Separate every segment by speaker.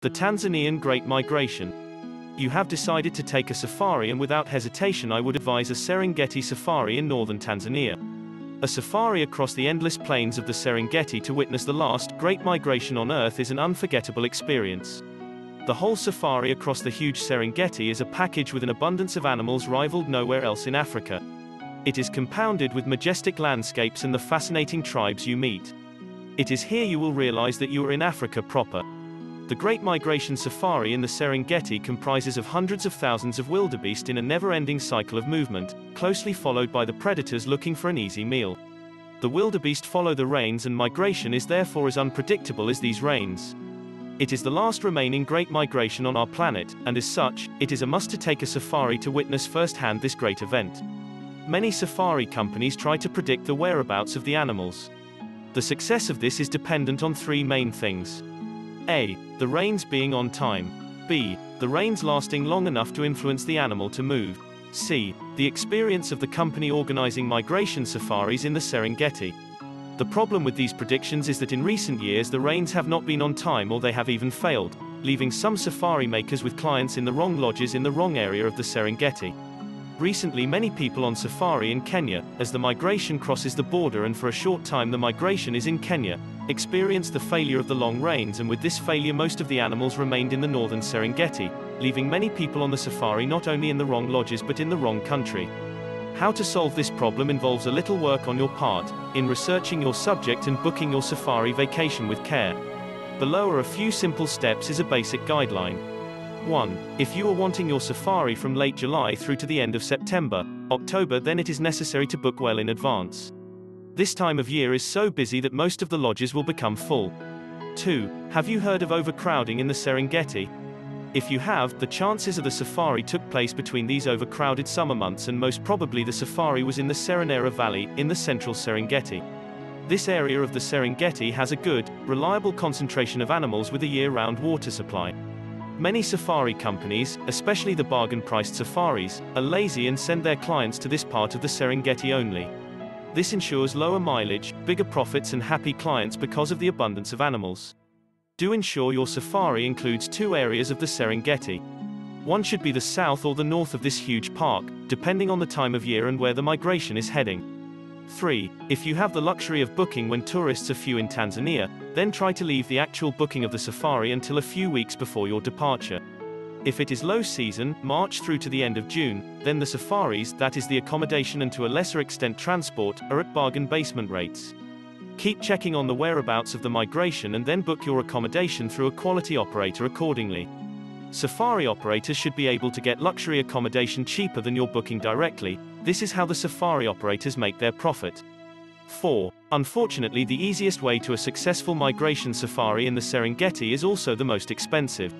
Speaker 1: The Tanzanian Great Migration. You have decided to take a safari, and without hesitation I would advise a Serengeti safari in northern Tanzania. A safari across the endless plains of the Serengeti to witness the last great migration on Earth is an unforgettable experience. The whole safari across the huge Serengeti is a package with an abundance of animals rivaled nowhere else in Africa. It is compounded with majestic landscapes and the fascinating tribes you meet. It is here you will realize that you are in Africa proper. The Great Migration Safari in the Serengeti comprises of hundreds of thousands of wildebeest in a never-ending cycle of movement, closely followed by the predators looking for an easy meal. The wildebeest follow the rains, and migration is therefore as unpredictable as these rains. It is the last remaining great migration on our planet, and as such, it is a must to take a safari to witness firsthand this great event. Many safari companies try to predict the whereabouts of the animals. The success of this is dependent on three main things. A. The rains being on time. B. The rains lasting long enough to influence the animal to move. C. The experience of the company organizing migration safaris in the Serengeti. The problem with these predictions is that in recent years the rains have not been on time, or they have even failed, leaving some safari makers with clients in the wrong lodges in the wrong area of the Serengeti. Recently many people on safari in Kenya, as the migration crosses the border and for a short time the migration is in Kenya, experienced the failure of the long rains, and with this failure most of the animals remained in the northern Serengeti, leaving many people on the safari not only in the wrong lodges but in the wrong country. How to solve this problem involves a little work on your part, in researching your subject and booking your safari vacation with care. Below are a few simple steps as a basic guideline. 1. If you are wanting your safari from late July through to the end of September, October, then it is necessary to book well in advance. This time of year is so busy that most of the lodges will become full. 2. Have you heard of overcrowding in the Serengeti? If you have, the chances of the safari took place between these overcrowded summer months, and most probably the safari was in the Serenera Valley, in the central Serengeti. This area of the Serengeti has a good, reliable concentration of animals with a year-round water supply. Many safari companies, especially the bargain-priced safaris, are lazy and send their clients to this part of the Serengeti only. This ensures lower mileage, bigger profits and happy clients because of the abundance of animals. Do ensure your safari includes two areas of the Serengeti. One should be the south or the north of this huge park, depending on the time of year and where the migration is heading. 3. If you have the luxury of booking when tourists are few in Tanzania, then try to leave the actual booking of the safari until a few weeks before your departure. If it is low season, March through to the end of June, then the safaris, that is the accommodation and to a lesser extent transport, are at bargain basement rates. Keep checking on the whereabouts of the migration and then book your accommodation through a quality operator accordingly. Safari operators should be able to get luxury accommodation cheaper than your booking directly. This is how the safari operators make their profit. 4. Unfortunately, the easiest way to a successful migration safari in the Serengeti is also the most expensive.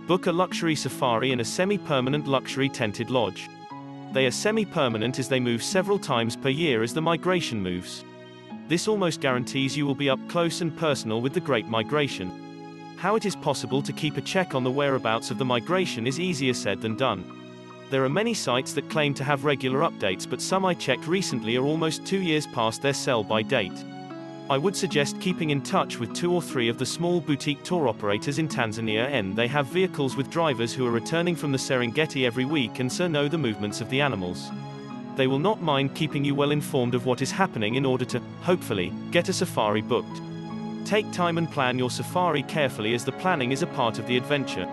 Speaker 1: Book a luxury safari in a semi-permanent luxury tented lodge. They are semi-permanent as they move several times per year as the migration moves. This almost guarantees you will be up close and personal with the Great Migration. How it is possible to keep a check on the whereabouts of the migration is easier said than done. There are many sites that claim to have regular updates, but some I checked recently are almost 2 years past their sell-by date. I would suggest keeping in touch with 2 or 3 of the small boutique tour operators in Tanzania, and they have vehicles with drivers who are returning from the Serengeti every week and so know the movements of the animals. They will not mind keeping you well informed of what is happening in order to, hopefully, get a safari booked. Take time and plan your safari carefully, as the planning is a part of the adventure.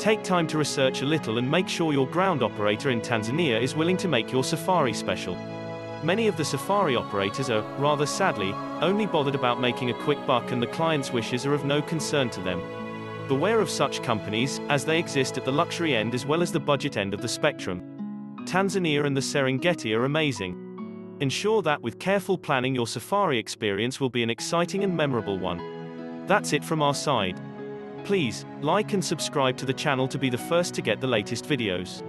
Speaker 1: Take time to research a little and make sure your ground operator in Tanzania is willing to make your safari special. Many of the safari operators are, rather sadly, only bothered about making a quick buck, and the client's wishes are of no concern to them. Beware of such companies, as they exist at the luxury end as well as the budget end of the spectrum. Tanzania and the Serengeti are amazing. Ensure that with careful planning your safari experience will be an exciting and memorable one. That's it from our side. Please, like and subscribe to the channel to be the first to get the latest videos.